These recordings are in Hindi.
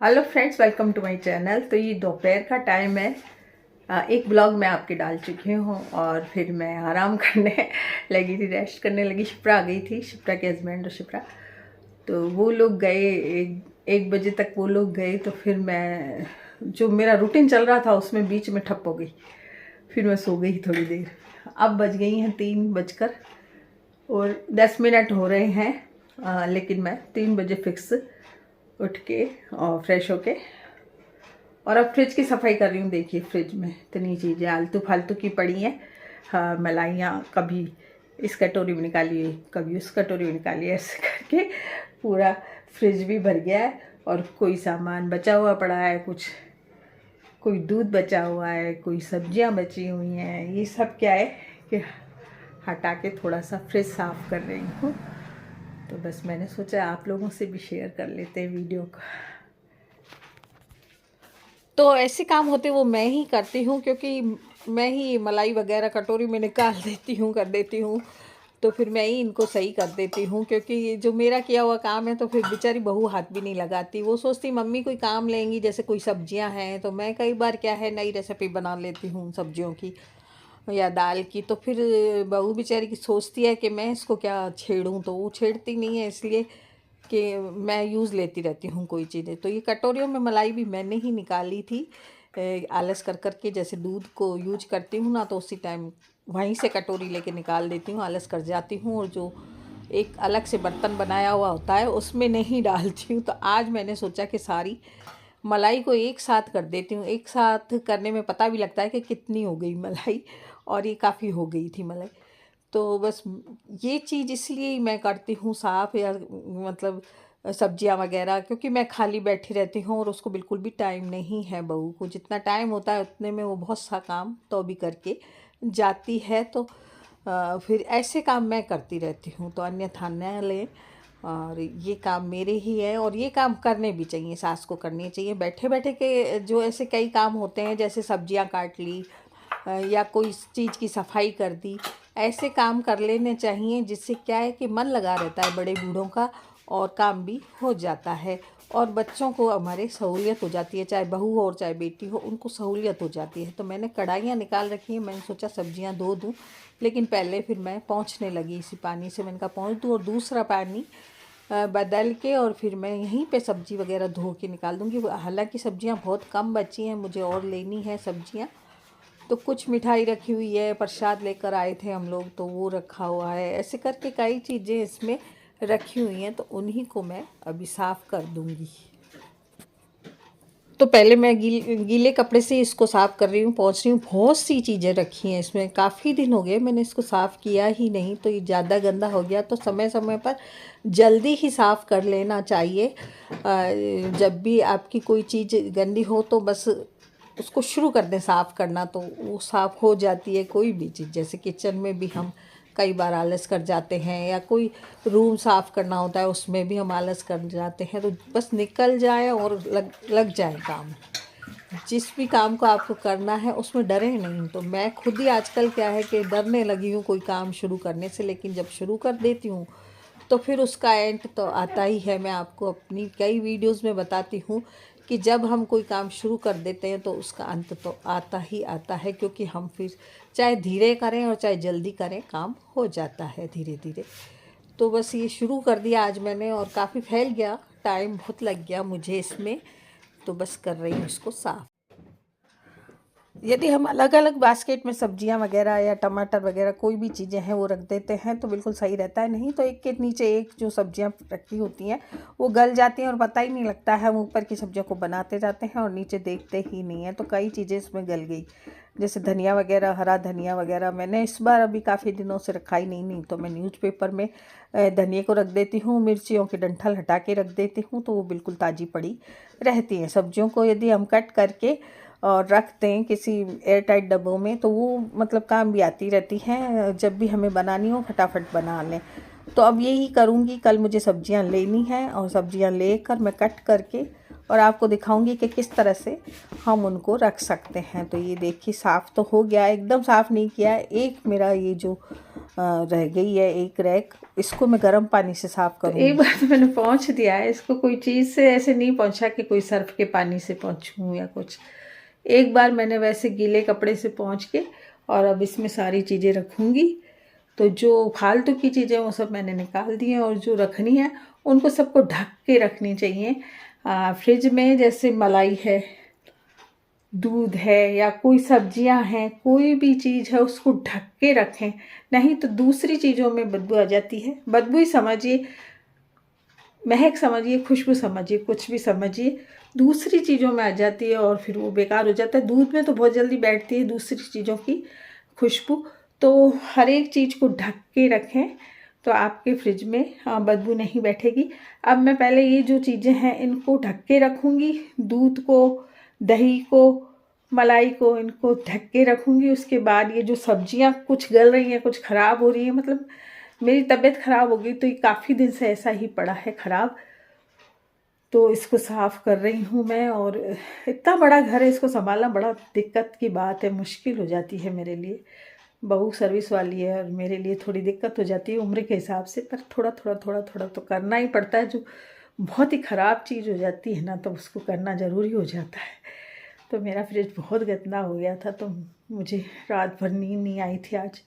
Hello friends, welcome to my channel. तो ये दोपहर का टाइम है। एक ब्लॉग मैं आपके डाल चुकी हूँ और फिर मैं आराम करने लगी थी, रेस्ट करने लगी। शिप्रा आ गई थी, शिप्रा के हस्बैंड और शिप्रा। तो वो लोग गए, एक बजे तक वो लोग गए। तो फिर मैं, जो मेरा रूटीन चल रहा था उसमें बीच में ठप हो गई। फिर मैं सो गई थोड़ी देर। अब बज गई हैं 3:10 हो रहे हैं। लेकिन मैं 3 बजे फिक्स उठ के और फ्रेश होके और अब फ्रिज की सफाई कर रही हूँ। देखिए, फ्रिज में इतनी चीज़ें आलतू फालतू की पड़ी हैं। हाँ, मलाइयाँ कभी इस कटोरी में निकालिए, कभी उस कटोरी में निकालिए, ऐसे करके पूरा फ्रिज भी भर गया है। और कोई सामान बचा हुआ पड़ा है, कोई दूध बचा हुआ है, कोई सब्जियां बची हुई हैं। ये सब क्या है कि हटा के थोड़ा सा फ्रिज साफ़ कर रही हूँ। तो बस मैंने सोचा आप लोगों से भी शेयर कर लेते हैं वीडियो को। तो ऐसे काम होते वो मैं ही करती हूँ, क्योंकि मैं ही मलाई वगैरह कटोरी में निकाल देती हूँ, कर देती हूँ। तो फिर मैं ही इनको सही कर देती हूँ, क्योंकि जो मेरा किया हुआ काम है तो फिर बेचारी बहू हाथ भी नहीं लगाती। वो सोचती मम्मी कोई काम लेंगी, जैसे कोई सब्जियां हैं तो मैं कई बार क्या है नई रेसिपी बना लेती हूँ सब्जियों की या दाल की। तो फिर बहू बेचारी की सोचती है कि मैं इसको क्या छेड़ूं, तो वो छेड़ती नहीं है, इसलिए कि मैं यूज़ लेती रहती हूँ कोई चीज़ें। तो ये कटोरियों में मलाई भी मैंने ही निकाली थी, आलस कर कर के। जैसे दूध को यूज करती हूँ ना, तो उसी टाइम वहीं से कटोरी लेके निकाल देती हूँ, आलस कर जाती हूँ। और जो एक अलग से बर्तन बनाया हुआ होता है उसमें नहीं डालती हूँ। तो आज मैंने सोचा कि सारी मलाई को एक साथ कर देती हूँ। एक साथ करने में पता भी लगता है कि कितनी हो गई मलाई, और ये काफ़ी हो गई थी मलाई। तो बस ये चीज़ इसलिए ही मैं करती हूँ साफ़, या मतलब सब्जियां वगैरह, क्योंकि मैं खाली बैठी रहती हूँ और उसको बिल्कुल भी टाइम नहीं है। बहू को जितना टाइम होता है उतने में वो बहुत सा काम तो भी करके जाती है। तो फिर ऐसे काम मैं करती रहती हूँ, तो अन्यथा न लें। और ये काम मेरे ही है, और ये काम करने भी चाहिए, सास को करनी चाहिए। बैठे बैठे के जो ऐसे कई काम होते हैं, जैसे सब्जियां काट ली या कोई चीज़ की सफाई कर दी, ऐसे काम कर लेने चाहिए, जिससे क्या है कि मन लगा रहता है बड़े बूढ़ों का, और काम भी हो जाता है। और बच्चों को हमारे सहूलियत हो जाती है, चाहे बहू हो और चाहे बेटी हो, उनको सहूलियत हो जाती है। तो मैंने कढ़ाइयाँ निकाल रखी हैं, मैंने सोचा सब्जियां धो दूँ, लेकिन पहले फिर मैं पोंछने लगी इसी पानी से। मैंने कहा पोंछ दूँ और दूसरा पानी बदल के और फिर मैं यहीं पे सब्ज़ी वगैरह धो के निकाल दूँगी। हालांकि सब्जियां बहुत कम बची हैं, मुझे और लेनी है सब्जियां। तो कुछ मिठाई रखी हुई है, प्रसाद लेकर आए थे हम लोग, तो वो रखा हुआ है। ऐसे करके कई चीज़ें इसमें रखी हुई हैं, तो उन्हीं को मैं अभी साफ़ कर दूँगी। तो पहले मैं गीले कपड़े से इसको साफ़ कर रही हूँ, पोंछ रही हूँ। बहुत सी चीज़ें रखी हैं इसमें, काफ़ी दिन हो गए मैंने इसको साफ़ किया ही नहीं, तो ये ज़्यादा गंदा हो गया। तो समय समय पर जल्दी ही साफ़ कर लेना चाहिए। जब भी आपकी कोई चीज़ गंदी हो तो बस उसको शुरू कर दें साफ़ करना, तो वो साफ़ हो जाती है। कोई भी चीज़, जैसे किचन में भी हम कई बार आलस कर जाते हैं, या कोई रूम साफ़ करना होता है उसमें भी हम आलस कर जाते हैं। तो बस निकल जाए और लग जाए काम। जिस भी काम को आपको करना है उसमें डरे नहीं। तो मैं खुद ही आजकल क्या है कि डरने लगी हूँ कोई काम शुरू करने से, लेकिन जब शुरू कर देती हूँ तो फिर उसका एंड तो आता ही है। मैं आपको अपनी कई वीडियोस में बताती हूँ कि जब हम कोई काम शुरू कर देते हैं तो उसका अंत तो आता ही आता है, क्योंकि हम फिर चाहे धीरे करें और चाहे जल्दी करें, काम हो जाता है धीरे धीरे। तो बस ये शुरू कर दिया आज मैंने, और काफ़ी फैल गया, टाइम बहुत लग गया मुझे इसमें। तो बस कर रही हूँ इसको साफ़। यदि हम अलग अलग बास्केट में सब्जियां वगैरह या टमाटर वगैरह कोई भी चीज़ें हैं वो रख देते हैं तो बिल्कुल सही रहता है। नहीं तो एक के नीचे एक जो सब्जियां रखी होती हैं वो गल जाती हैं और पता ही नहीं लगता है। हम ऊपर की सब्जियों को बनाते जाते हैं और नीचे देखते ही नहीं हैं। तो कई चीज़ें इसमें गल गई, जैसे धनिया वगैरह, हरा धनिया वगैरह मैंने इस बार अभी काफ़ी दिनों से रखा ही नहीं तो मैं न्यूज़पेपर में धनिया को रख देती हूँ, मिर्चियों के डंठल हटा के रख देती हूँ, तो वो बिल्कुल ताज़ी पड़ी रहती हैं। सब्जियों को यदि हम कट करके और रख दें किसी एयर टाइट डब्बों में, तो वो मतलब काम भी आती रहती हैं, जब भी हमें बनानी हो फटाफट बना लें। तो अब यही करूँगी। कल मुझे सब्जियां लेनी हैं और सब्जियां लेकर मैं कट करके और आपको दिखाऊंगी कि किस तरह से हम उनको रख सकते हैं। तो ये देखिए साफ़ तो हो गया, एकदम साफ़ नहीं किया है। एक मेरा ये जो रह गई है एक रैक, इसको मैं गर्म पानी से साफ़ करूँ। एक बार तो मैंने पोंछ दिया है इसको, कोई चीज़ से ऐसे नहीं पोंछा कि कोई सर्फ के पानी से पोंछूँ या कुछ। एक बार मैंने वैसे गीले कपड़े से पोंछ के, और अब इसमें सारी चीज़ें रखूँगी। तो जो फालतू की चीज़ें वो सब मैंने निकाल दी हैं, और जो रखनी है उनको सबको ढक के रखनी चाहिए। फ्रिज में जैसे मलाई है, दूध है, या कोई सब्जियां हैं, कोई भी चीज़ है, उसको ढक के रखें, नहीं तो दूसरी चीज़ों में बदबू आ जाती है। बदबू ही समझिए, महक समझिए, खुशबू समझिए, कुछ भी समझिए, दूसरी चीज़ों में आ जाती है और फिर वो बेकार हो जाता है। दूध में तो बहुत जल्दी बैठती है दूसरी चीज़ों की खुशबू। तो हर एक चीज़ को ढक के रखें तो आपके फ्रिज में बदबू नहीं बैठेगी। अब मैं पहले ये जो चीज़ें हैं इनको ढक के रखूँगी, दूध को, दही को, मलाई को, इनको ढक के रखूँगी। उसके बाद ये जो सब्जियां कुछ गल रही हैं, कुछ ख़राब हो रही हैं, मतलब मेरी तबीयत ख़राब हो गई तो ये काफ़ी दिन से ऐसा ही पड़ा है ख़राब, तो इसको साफ़ कर रही हूँ मैं। और इतना बड़ा घर है, इसको संभालना बड़ा दिक्कत की बात है, मुश्किल हो जाती है मेरे लिए। बहू सर्विस वाली है और मेरे लिए थोड़ी दिक्कत हो जाती है उम्र के हिसाब से, पर थोड़ा तो करना ही पड़ता है। जो बहुत ही ख़राब चीज़ हो जाती है ना, तो उसको करना ज़रूरी हो जाता है। तो मेरा फ्रिज बहुत गंदा हो गया था, तो मुझे रात भर नींद नहीं आई थी। आज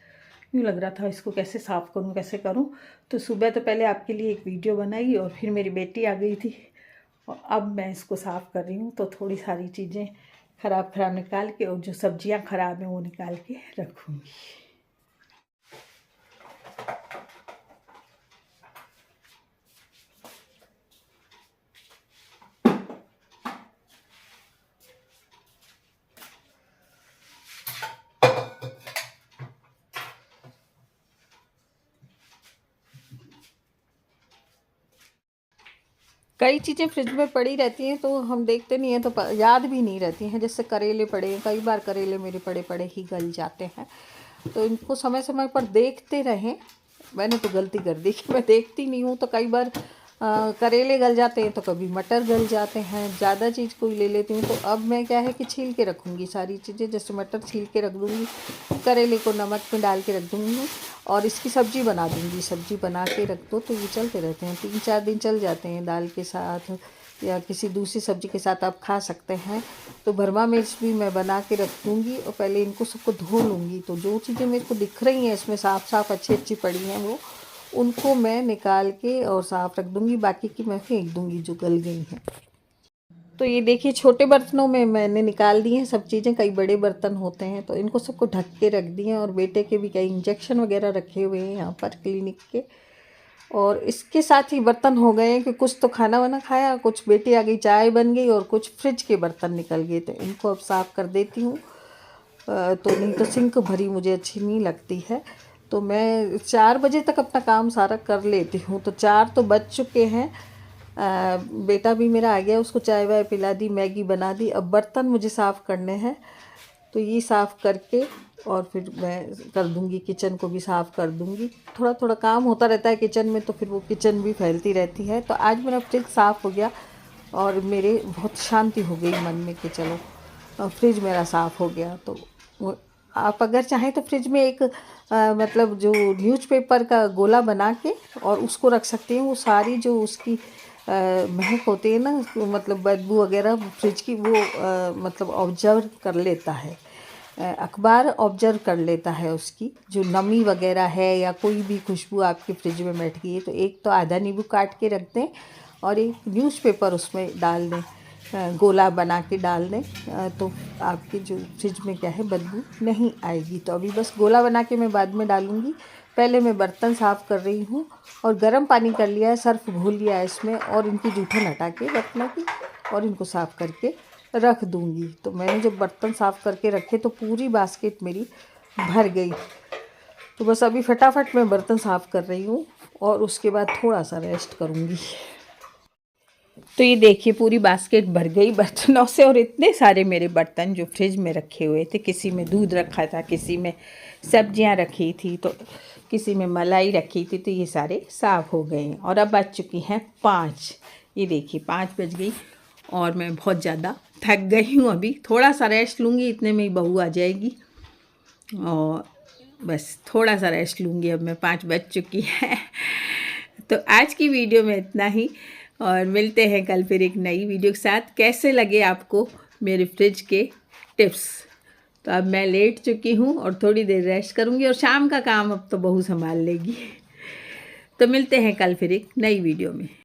यूँ लग रहा था इसको कैसे साफ़ करूँ, कैसे करूँ। तो सुबह तो पहले आपके लिए एक वीडियो बनाई, और फिर मेरी बेटी आ गई थी, और अब मैं इसको साफ़ कर रही हूँ। तो थोड़ी सारी चीज़ें ख़राब निकाल के, और जो सब्जियां ख़राब हैं वो निकाल के रखूँगी। कई चीज़ें फ्रिज में पड़ी रहती हैं तो हम देखते नहीं हैं, तो याद भी नहीं रहती हैं। जैसे करेले पड़े हैं, कई बार करेले मेरे पड़े पड़े ही गल जाते हैं, तो इनको समय समय पर देखते रहें। मैंने तो गलती कर दी कि मैं देखती नहीं हूँ, तो कई बार करेले गल जाते हैं, तो कभी मटर गल जाते हैं। ज़्यादा चीज़ कोई ले लेती हूँ, तो अब मैं क्या है कि छील के रखूँगी सारी चीज़ें। जैसे मटर छील के रख दूँगी, करेले को नमक में डाल के रख दूँगी, और इसकी सब्ज़ी बना दूँगी। सब्ज़ी बना के रख दो तो ये चलते रहते हैं, 3-4 दिन चल जाते हैं। दाल के साथ या किसी दूसरी सब्ज़ी के साथ आप खा सकते हैं। तो भरमा मिर्च भी मैं बना के रख दूँगी, और पहले इनको सबको धो लूँगी। तो जो चीज़ें मेरे को दिख रही हैं इसमें साफ़ अच्छी पड़ी हैं, वो उनको मैं निकाल के और साफ़ रख दूँगी, बाकी की मैं फेंक दूँगी जो गल गई हैं। तो ये देखिए, छोटे बर्तनों में मैंने निकाल दी हैं सब चीज़ें। कई बड़े बर्तन होते हैं तो इनको सबको ढक के रख दिए हैं, और बेटे के भी कई इंजेक्शन वगैरह रखे हुए हैं यहाँ पर क्लिनिक के। और इसके साथ ही बर्तन हो गए हैं कि कुछ तो खाना वाना खाया, कुछ बेटी आ गई चाय बन गई, और कुछ फ्रिज के बर्तन निकल गए। तो इनको अब साफ़ कर देती हूँ। तो नहीं तो सिंक भरी मुझे अच्छी नहीं लगती है। तो मैं 4 बजे तक अपना काम सारा कर लेती हूँ। तो 4 तो बज चुके हैं। बेटा भी मेरा आ गया, उसको चाय वाय पिला दी, मैगी बना दी। अब बर्तन मुझे साफ़ करने हैं, तो ये साफ़ करके और फिर मैं कर दूँगी, किचन को भी साफ़ कर दूँगी। थोड़ा काम होता रहता है किचन में, तो फिर वो किचन भी फैलती रहती है। तो आज मेरा फ्रिज साफ़ हो गया, और मेरे बहुत शांति हो गई मन में कि चलो फ्रिज मेरा साफ़ हो गया। तो आप अगर चाहें तो फ्रिज में एक मतलब जो न्यूज़पेपर का गोला बना के और उसको रख सकते हैं। वो सारी जो उसकी महक होती है ना, मतलब बदबू वगैरह फ्रिज की, वो मतलब ऑब्जर्व कर लेता है। अखबार ऑब्जर्व कर लेता है उसकी जो नमी वगैरह है, या कोई भी खुशबू आपके फ्रिज में बैठ गई है। तो एक तो आधा नींबू काट के रख दें, और एक न्यूज़पेपर उसमें डाल दें, गोला बना के डाल दें, तो आपके जो फ्रिज में क्या है बदबू नहीं आएगी। तो अभी बस गोला बना के मैं बाद में डालूँगी। पहले मैं बर्तन साफ़ कर रही हूँ, और गर्म पानी कर लिया है, सर्फ घोल लिया है इसमें, और इनकी जूठन हटा के बर्तनों की, और इनको साफ़ करके रख दूँगी। तो मैंने जब बर्तन साफ़ करके रखे तो पूरी बास्केट मेरी भर गई। तो बस अभी फटाफट मैं बर्तन साफ़ कर रही हूँ, और उसके बाद थोड़ा सा रेस्ट करूँगी। तो ये देखिए, पूरी बास्केट भर गई बर्तनों से। और इतने सारे मेरे बर्तन जो फ्रिज में रखे हुए थे, किसी में दूध रखा था, किसी में सब्जियां रखी थी, तो किसी में मलाई रखी थी, तो ये सारे साफ़ हो गए। और अब बज चुकी हैं 5। ये देखिए 5 बज गई, और मैं बहुत ज़्यादा थक गई हूँ। अभी थोड़ा सा रेस्ट लूँगी, इतने में ही बहू आ जाएगी। और बस थोड़ा सा रेस्ट लूँगी, अब मैं 5 बज चुकी है। तो आज की वीडियो में इतना ही, और मिलते हैं कल फिर एक नई वीडियो के साथ। कैसे लगे आपको मेरे फ्रिज के टिप्स? तो अब मैं लेट चुकी हूँ और थोड़ी देर रेस्ट करूँगी, और शाम का काम अब तो बहू संभाल लेगी। तो मिलते हैं कल फिर एक नई वीडियो में।